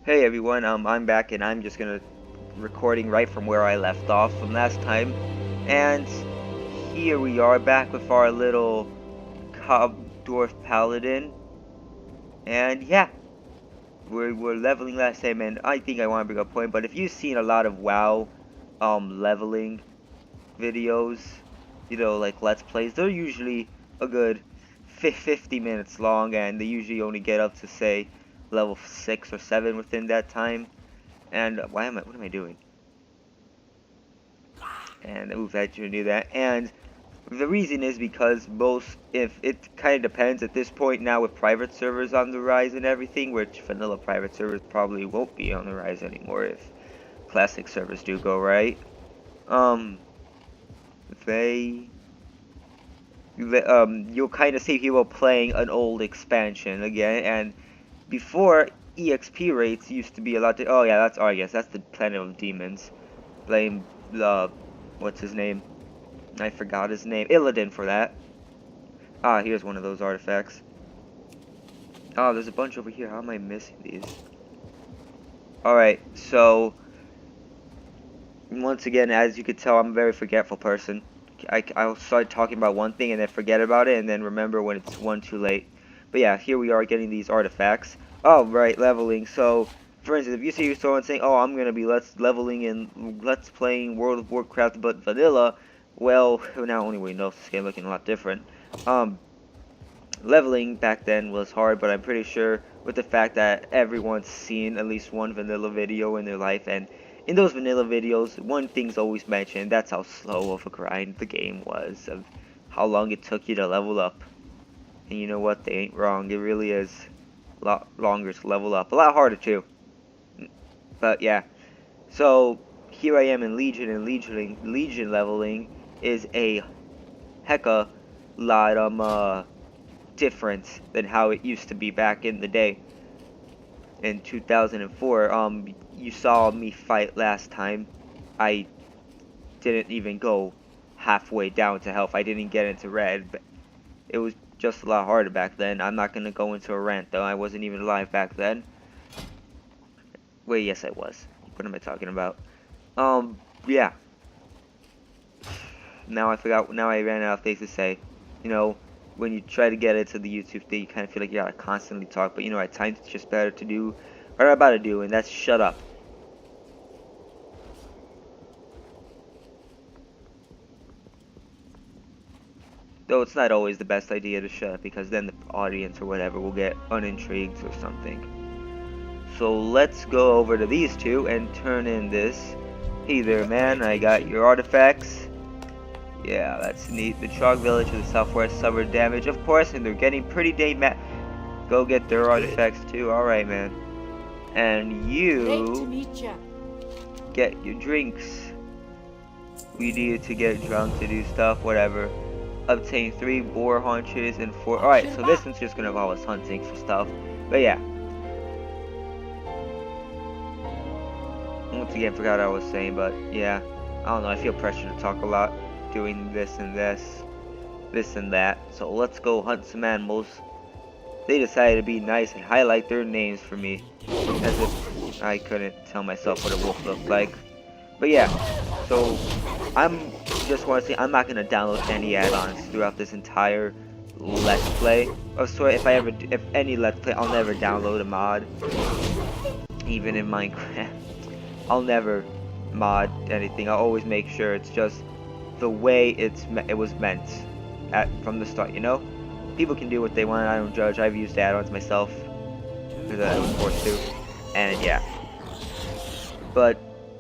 Hey everyone, I'm back and I'm just gonna recording right from where I left off from last time. And here we are back with our little cob dwarf paladin. And yeah, we're leveling last time, and I think I want to bring up a point, but if you've seen a lot of WoW leveling videos, you know, like Let's Plays, they're usually a good 50 minutes long, and they usually only get up to say level 6 or 7 within that time. And what am I doing? And oof, I shouldn't do that. And the reason is because if it kind of depends at this point now with private servers on the rise and everything, which vanilla private servers probably won't be on the rise anymore if classic servers do go right. You'll kind of see people playing an old expansion again, and before EXP rates used to be a lot. Oh yeah, that's Argus. That's the planet of demons. Blame the what's his name? I forgot his name. Illidan for that. Ah, here's one of those artifacts. Oh, there's a bunch over here. How am I missing these? Alright, so once again, as you could tell, I'm a very forgetful person. I'll start talking about one thing and then forget about it and then remember when it's one too late. But yeah, here we are getting these artifacts. Oh, right, leveling. So, for instance, if you see someone saying, oh, I'm going to be leveling in Let's Playing World of Warcraft but vanilla, well, now only we know this game looking a lot different. Leveling back then was hard, but I'm pretty sure with the fact that everyone's seen at least one vanilla video in their life, and in those vanilla videos, one thing's always mentioned, that's how slow of a grind the game was, of how long it took you to level up. And you know what, they ain't wrong, it really is a lot longer to level up, a lot harder too. But yeah, so here I am in Legion, and Legion leveling is a hecka lot different than how it used to be back in the day. In 2004, you saw me fight last time. I didn't even go halfway down to health. I didn't get into red, but it was just a lot harder back then. I'm not gonna go into a rant though. I wasn't even alive back then. Wait, yes I was. What am I talking about? Yeah. Now I forgot. Now I ran out of things to say. You know, when you try to get into the YouTube thing, you kind of feel like you gotta constantly talk. But you know, at times it's just better to do what I'm about to do, and that's shut up. Though it's not always the best idea to shut up, because then the audience or whatever will get unintrigued or something. So let's go over to these two and turn in this. Hey there, man, I got your artifacts. Yeah, that's neat. The Chalk Village to the southwest suffered damage, of course, and they're getting pretty dang mad. Go get their artifacts too. Alright, man. And you get your drinks. We need to get drunk to do stuff, whatever. Obtain 3 boar haunches and 4. Alright, so this one's just gonna involve us hunting for stuff. But yeah. Once again, forgot what I was saying, but yeah. I don't know, I feel pressure to talk a lot. Doing this and this and that. So let's go hunt some animals. They decided to be nice and highlight their names for me, as if I couldn't tell myself what a wolf looked like. But yeah, so I'm just want to say I'm not gonna download any add-ons throughout this entire Let's Play. Or sorry, if any Let's Play, I'll never download a mod, even in Minecraft. I'll never mod anything. I'll always make sure it's just the way it was meant from the start, you know? People can do what they want, I don't judge. I've used add-ons myself, because I was forced to, and yeah. But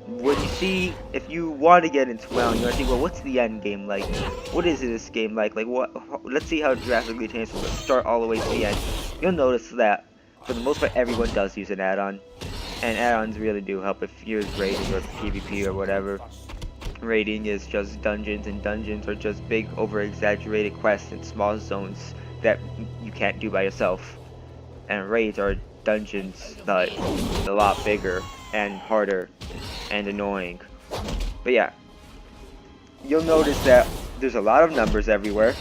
when you see, if you want to get into WoW, you want to think, well, what's the end game like? What is this game like? Like, what? Let's see how it drastically changes from the start all the way to the end. You'll notice that, for the most part, everyone does use an add-on. And add-ons really do help if you're raiding or PvP or whatever. Raiding is just dungeons, and dungeons are just big, over-exaggerated quests in small zones that you can't do by yourself. And raids are dungeons that are a lot bigger and harder and annoying. But yeah, you'll notice that there's a lot of numbers everywhere.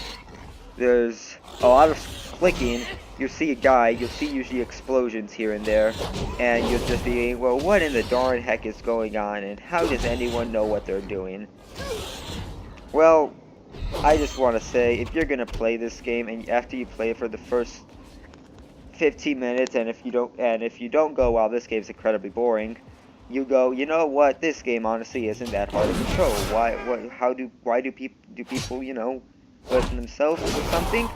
There's a lot of clicking, you'll see a guy, you'll see usually explosions here and there, and you'll just be, well, what in the darn heck is going on, and how does anyone know what they're doing? Well, I just want to say, if you're gonna play this game, and after you play it for the first 15 minutes, and if you don't go, wow, this game's incredibly boring, you go, you know what, this game honestly isn't that hard to control. Why do people, you know, listen themselves or something?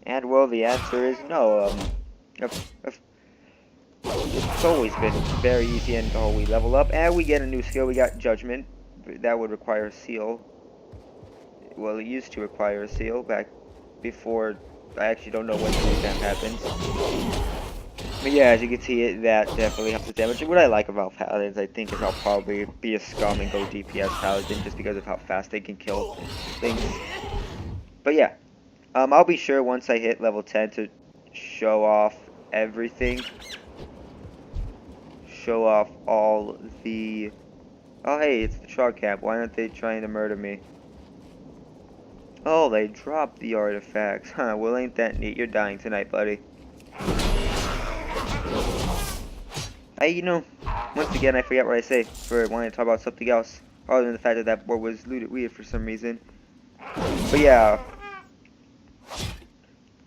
And well, the answer is no. It's always been very easy, and oh, we level up and we get a new skill. We got Judgment. That would require a seal. Well, it used to require a seal back before. I actually don't know when the revamp happens. But yeah, as you can see, that definitely helps with damage. And what I like about Paladins, I think, is I'll probably be a scum and go DPS Paladin just because of how fast they can kill things. But yeah, I'll be sure once I hit level 10 to show off everything. Show off all the... Oh hey, it's the shark camp. Why aren't they trying to murder me? Oh, they dropped the artifacts. Huh, well ain't that neat. You're dying tonight, buddy. You know, once again, I forget what I say for wanting to talk about something else, other than the fact that that board was looted weird for some reason. But yeah.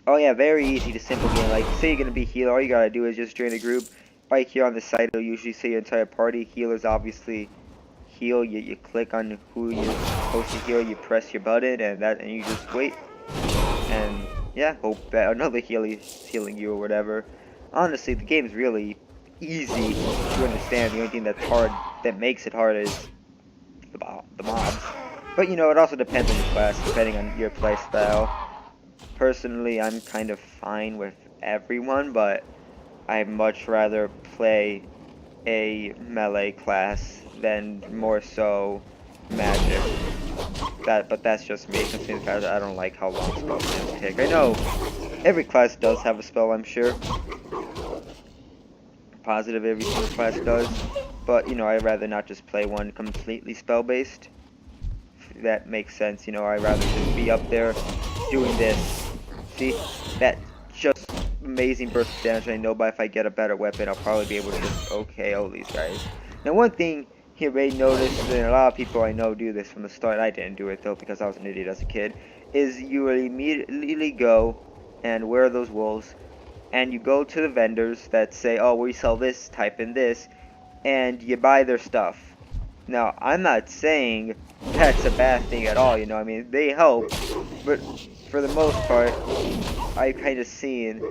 Oh yeah, very easy to simple game. Like, say you're gonna be healer, all you gotta do is just join a group. Right here on the side, it'll usually say your entire party. Healers obviously heal. You click on who you're supposed to heal. You press your button, and you just wait. And yeah, hope that another healer is healing you or whatever. Honestly, the game's really easy to understand. The only thing that's hard, that makes it hard, is the mobs. But you know, it also depends on your class, depending on your play style. Personally, I'm kind of fine with everyone, but I'd much rather play a melee class than more so magic. But that's just me, considering the fact that I don't like how long spells take. I know every class does have a spell, I'm sure. Positive every single class does, but you know, I'd rather not just play one completely spell-based. If that makes sense, you know, I'd rather just be up there doing this. See, that just amazing burst of damage. I know, but if I get a better weapon, I'll probably be able to just OKO these guys. Now, one thing you may notice, and a lot of people I know do this from the start, I didn't do it though because I was an idiot as a kid, is you will immediately go and wear those wolves, and you go to the vendors that say, oh, we sell this, type in this, and you buy their stuff. Now, I'm not saying that's a bad thing at all, you know, I mean, they help, but for the most part, I've kind of seen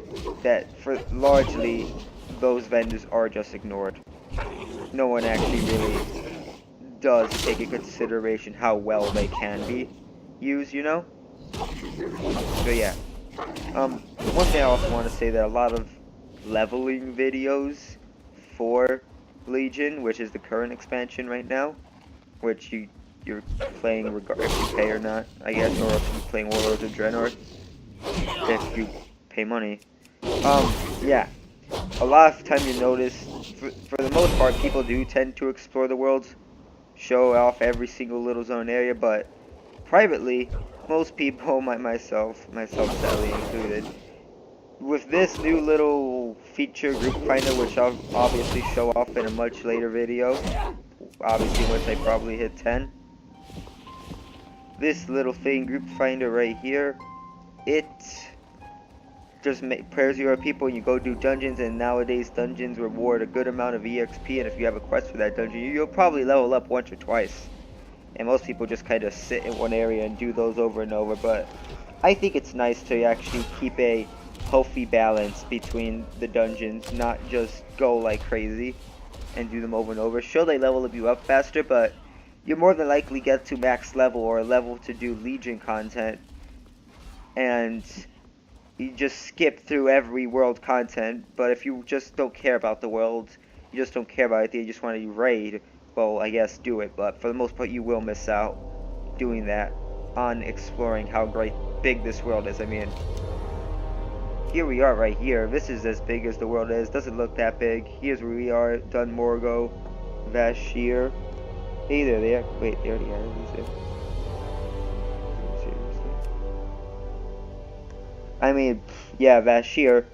that largely, those vendors are just ignored. No one actually really does take into consideration how well they can be used, you know? So yeah. One thing I also want to say, that a lot of leveling videos for Legion, which is the current expansion right now, which you're playing regardless if you pay or not, I guess, or if you're playing Warlords of Draenor, if you pay money. Yeah. A lot of time you notice, for the most part, people do tend to explore the worlds, show off every single little zone area, but privately, most people, myself sadly included, with this new little feature, Group Finder, which I'll obviously show off in a much later video, obviously once I probably hit 10, this little thing, Group Finder right here, it just pairs you with people, and you go do dungeons, and nowadays dungeons reward a good amount of EXP, and if you have a quest for that dungeon, you'll probably level up once or twice. And most people just kind of sit in one area and do those over and over, but I think it's nice to actually keep a healthy balance between the dungeons, not just go like crazy and do them over and over. Sure, they level you up faster, but you more than likely get to max level or level to do Legion content, and you just skip through every world content. But if you just don't care about the world, you just don't care about it, you just want to raid, well, I guess do it, but for the most part you will miss out doing that on exploring how big this world is. I mean, here we are right here. This is as big as the world is. Doesn't look that big. Here's where we are. Dunmorgo, Vashir. Hey, there they are. Wait, they already are. Seriously? I mean, yeah, Vashir.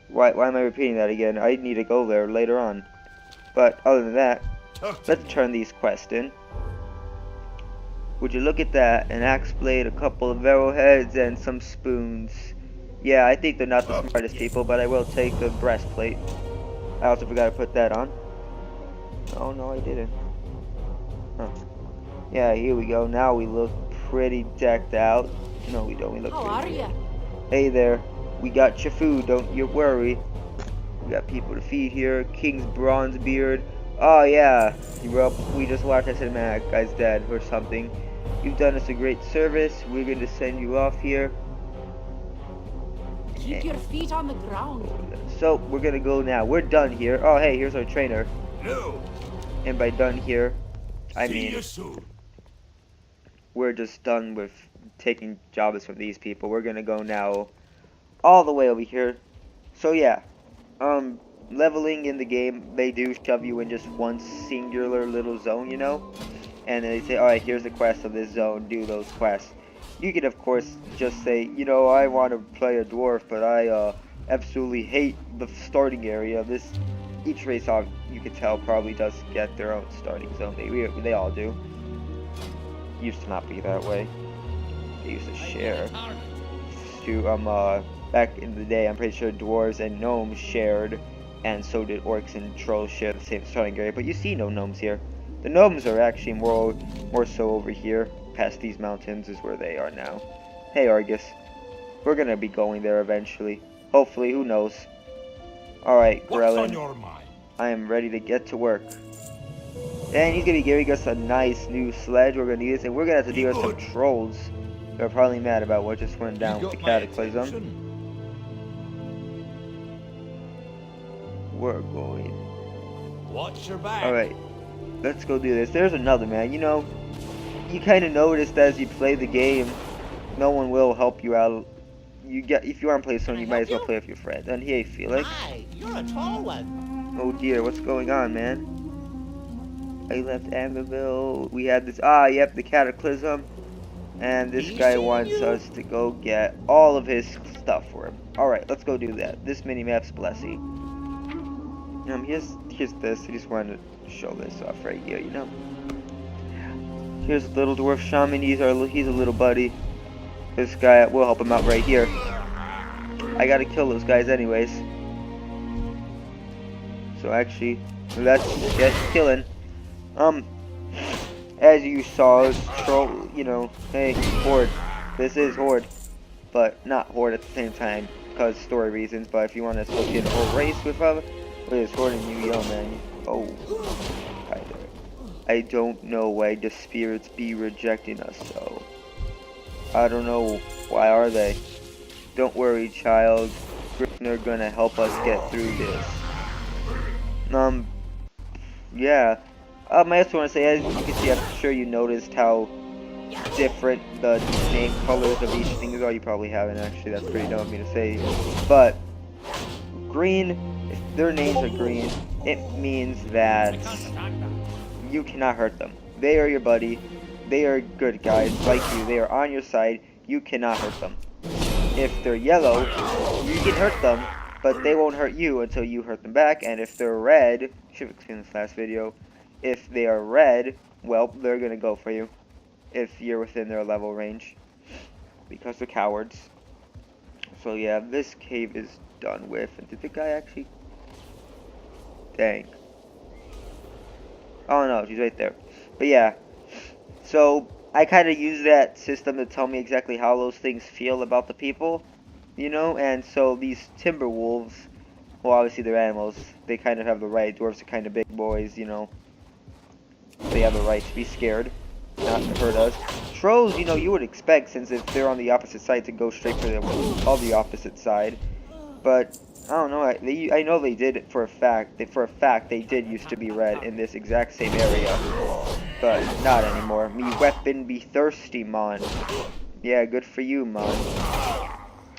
Why am I repeating that again? I need to go there later on. But other than that, let's turn these quests in. Would you look at that? An axe blade, a couple of arrowheads, and some spoons. Yeah, I think they're not the smartest people, but I will take the breastplate. I also forgot to put that on. Oh no, I didn't. Huh. Yeah, here we go. Now we look pretty decked out. No, we don't. We look pretty good. How are you? Hey there. We got your food, don't you worry. We got people to feed here. King's bronze beard. Oh yeah. We just watched that cinematic. Guy's dead or something. You've done us a great service. We're going to send you off here. Keep your feet on the ground. So we're going to go now. We're done here. Oh hey, here's our trainer. No. And by done here, I mean See you soon. We're just done with taking jobs from these people. We're going to go now all the way over here. So yeah, leveling in the game, they do shove you in just one singular little zone, you know, and then they say, alright, here's the quest of this zone, do those quests. You can of course just say, you know, I want to play a dwarf, but I absolutely hate the starting area. Each race off, you can tell, probably does get their own starting zone. They all do. Used to not be that way. They used to share. Back in the day, I'm pretty sure dwarves and gnomes shared, and so did orcs and trolls share the same starting area, but you see no gnomes here. The gnomes are actually more so over here, past these mountains is where they are now. Hey Argus, we're gonna be going there eventually. Hopefully, who knows. Alright, Grelin, I am ready to get to work. And he's gonna be giving us a nice new sledge. We're gonna need this, and we're gonna have to deal with some trolls. They're probably mad about what just went down with the cataclysm. We're going. Watch your back. Alright, let's go do this. There's another man. You know, you kind of noticed as you play the game, no one will help you out. If you aren't playing someone, you might as well play with your friend. And hey, Felix. Hi, you're a tall one. Oh dear, what's going on, man? I left Amberville. We had this. Ah, yep, the cataclysm. And this guy wants us to go get all of his stuff for him. Alright, let's go do that. This mini-map's blessy. Here's this. I just wanted to show this off right here, you know. Here's a little dwarf shaman. He's a little buddy. This guy, we'll help him out right here. I gotta kill those guys anyways. So actually, let's get killing. As you saw, it's troll, you know, hey, Horde. This is Horde. But not Horde at the same time, because story reasons. But if you want to associate a whole race with other, what is Horde and Yu-Gi-Oh, man? Oh, hi there. I don't know why the spirits be rejecting us, so. I don't know, why are they? Don't worry, child. Griffner gonna help us get through this. Yeah. I also want to say, as you can see, I'm sure you noticed how different the name colors of each thing are. You probably haven't, actually. That's pretty dumb of me to say. But green, if their names are green, it means that you cannot hurt them. They are your buddy. They are good guys like you. They are on your side. You cannot hurt them. If they're yellow, you can hurt them, but they won't hurt you until you hurt them back. And if they're red, should have explained this last video. If they are red, well, they're gonna go for you. If you're within their level range. Because they're cowards. So yeah, this cave is done with. And did the guy actually... Dang. Oh no, she's right there. But yeah. So, I kind of use that system to tell me exactly how those things feel about the people. You know? And so these timber wolves, well obviously they're animals. They kind of have the right. Dwarves are kind of big boys, you know. They have the right to be scared, not to hurt us. Trolls, you know, you would expect, since if they're on the opposite side, to go straight for the opposite side. But I don't know. I know they did it for a fact. They did used to be red in this exact same area, but not anymore. Me weapon be thirsty, mon. Yeah, good for you, mon.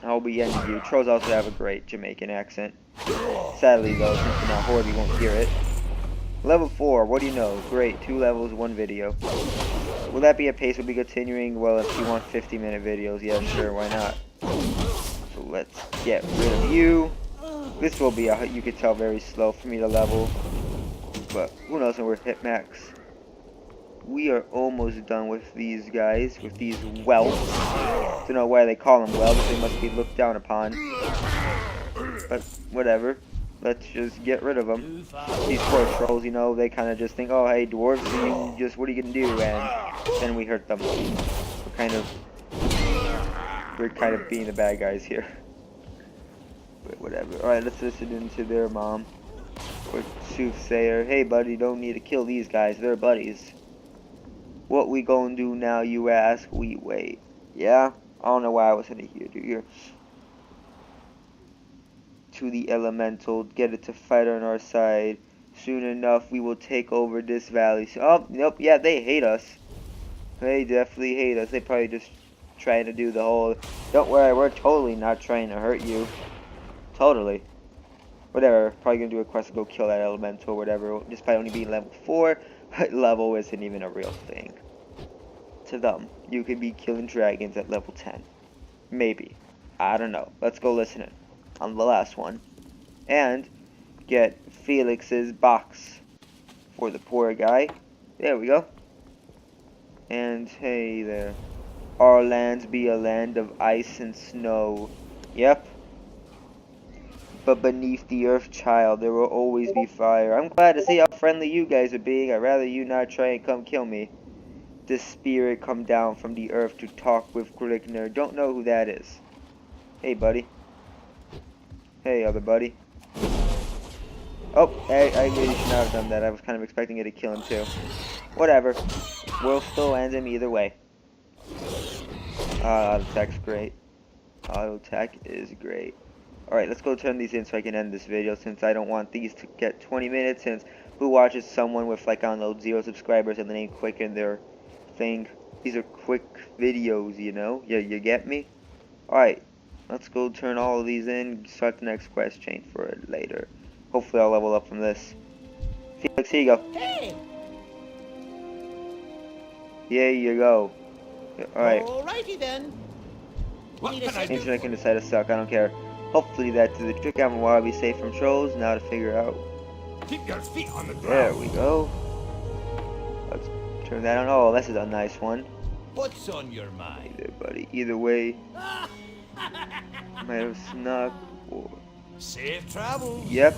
I'll be ending you. Trolls also have a great Jamaican accent. Sadly, though, since we're not Horde, we won't hear it. Level 4, what do you know? Great, 2 levels, 1 video. Will that be a pace we'll be continuing? Well, if you want 50-minute videos, yeah, sure, why not? let's get rid of you. This will be, you could tell, very slow for me to level. But who knows when we're hit max. We are almost done with these guys, with these whelps. Don't know why they call them whelps, they must be looked down upon. But whatever, let's just get rid of them. These poor trolls, you know, they kind of just think, oh hey dwarves, what are you gonna do? And then we hurt them. We're kind of being the bad guys here. But whatever. Alright, let's listen into their mom. Quick soothsayer. Hey buddy, don't need to kill these guys, they're buddies. What we gonna do now, you ask? We wait. Yeah? I don't know why I was in here, dude. Here. To the elemental, get it to fight on our side. Soon enough, we will take over this valley. Oh, nope, yeah, they hate us. They definitely hate us. They probably just trying to do the whole, don't worry, we're totally not trying to hurt you. Totally. Whatever, probably gonna do a quest to go kill that elemental or whatever, despite only being level 4. Level isn't even a real thing. To them, you could be killing dragons at level 10. Maybe. I don't know. Let's go listen in on the last one. And get Felix's box for the poor guy. There we go. And hey there. Our lands be a land of ice and snow. Yep. But beneath the earth, child, there will always be fire. I'm glad to see how friendly you guys are being. I'd rather you not try and come kill me. This spirit come down from the earth to talk with Grigner. Don't know who that is. Hey, buddy. Hey, other buddy. Oh, I really should not have done that. I was kind of expecting it to kill him too. Whatever. We'll still land him either way. Auto attack's great. Auto attack is great. Alright, let's go turn these in so I can end this video, since I don't want these to get 20 minutes, since who watches someone with, like, I don't know, 0 subscribers and they ain't quick in their thing. These are quick videos, you know? Yeah, you get me? Alright, let's go turn all of these in, start the next quest chain for it later. Hopefully I'll level up from this. Felix, here you go. Hey! Here you go. Alright. Alrighty then. Need assistance? Internet can decide to suck, I don't care. Hopefully that did the trick. I'm where I'll be safe from trolls. Now to figure out. Keep your feet on the ground. There we go. Let's turn that on. Oh, this is a nice one. What's on your mind? Either, buddy. Either way. Might have snuck. Or... Safe travels. Yep.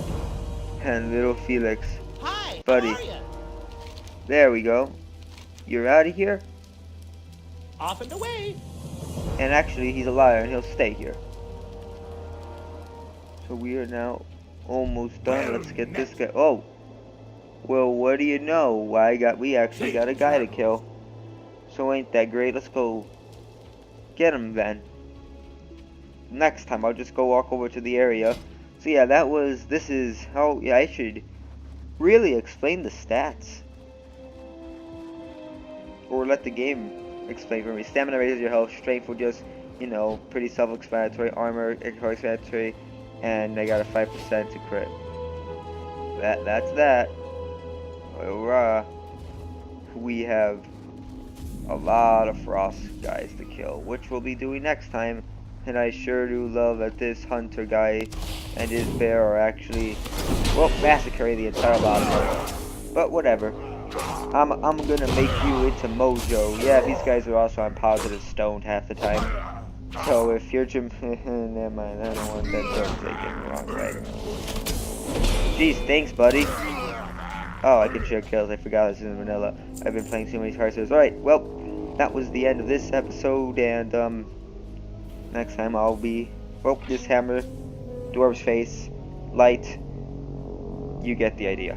And little Felix. Hi, buddy. how are ya? There we go. You're out of here. Off and away. And actually, he's a liar and he'll stay here. So we are now almost done. Let's get this guy. Oh, well, what do you know? We actually got a guy to kill. So ain't that great? Let's go get him then. Next time, I'll just go walk over to the area. So yeah, this is how. Yeah, I should really explain the stats, or let the game explain for me. Stamina raises your health. Strength will just, you know, pretty self-explanatory. Armor, self-explanatory. And I got a 5% to crit. That's that. Hurrah. We have a lot of frost guys to kill, which we'll be doing next time. And I sure do love that this hunter guy and his bear are actually, well, massacring the entire lot of them. But whatever. I'm gonna make you into Mojo. Yeah, these guys are also on positive stoned half the time. So if you're never mind, I don't want that joke taken the wrong way. Jeez, thanks, buddy. Oh, I can share kills. I forgot this is in vanilla. I've been playing too many characters. Alright, well, that was the end of this episode, and next time I'll be this hammer, dwarf's face, light. You get the idea.